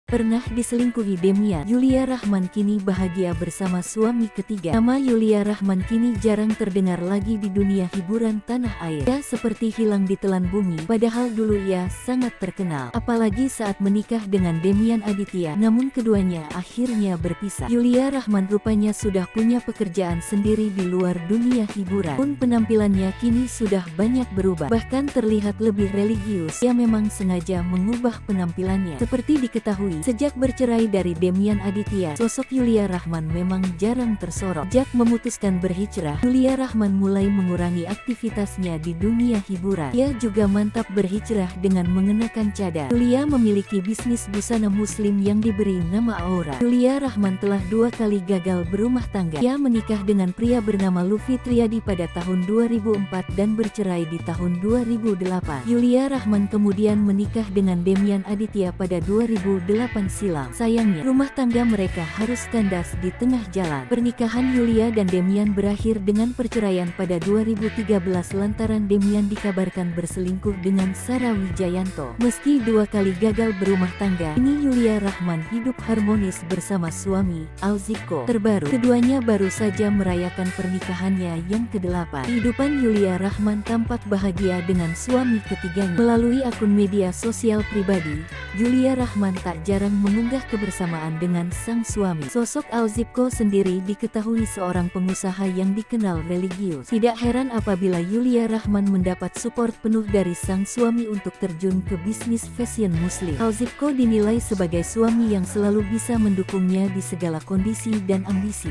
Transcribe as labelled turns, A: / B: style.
A: Pernah diselingkuhi Demian, Yulia Rahman kini bahagia bersama suami ketiga. Nama Yulia Rahman kini jarang terdengar lagi di dunia hiburan tanah air. Ia seperti hilang ditelan bumi, padahal dulu ia sangat terkenal. Apalagi saat menikah dengan Demian Aditya, namun keduanya akhirnya berpisah. Yulia Rahman rupanya sudah punya pekerjaan sendiri di luar dunia hiburan. Pun penampilannya kini sudah banyak berubah, bahkan terlihat lebih religius. Ia memang sengaja mengubah penampilannya. Seperti diketahui, sejak bercerai dari Demian Aditya, sosok Yulia Rahman memang jarang tersorot. Sejak memutuskan berhijrah, Yulia Rahman mulai mengurangi aktivitasnya di dunia hiburan. Ia juga mantap berhijrah dengan mengenakan cadar. Yulia memiliki bisnis busana muslim yang diberi nama Aura. Yulia Rahman telah 2 kali gagal berumah tangga. Ia menikah dengan pria bernama Luffy Triadi pada tahun 2004 dan bercerai di tahun 2008. Yulia Rahman kemudian menikah dengan Demian Aditya pada 2008 silam. Sayangnya, rumah tangga mereka harus kandas di tengah jalan. Pernikahan Yulia dan Demian berakhir dengan perceraian pada 2013 lantaran Demian dikabarkan berselingkuh dengan Sarah Wijayanto. Meski 2 kali gagal berumah tangga, kini Yulia Rahman hidup harmonis bersama suami, Alziko. Terbaru, keduanya baru saja merayakan pernikahannya yang ke-8. Kehidupan Yulia Rahman tampak bahagia dengan suami ketiganya. Melalui akun media sosial pribadi, Yulia Rahman tak jarang mengunggah kebersamaan dengan sang suami. Sosok Alziko sendiri diketahui seorang pengusaha yang dikenal religius. Tidak heran apabila Yulia Rahman mendapat support penuh dari sang suami untuk terjun ke bisnis fashion muslim. Alziko dinilai sebagai suami yang selalu bisa mendukungnya di segala kondisi dan ambisi.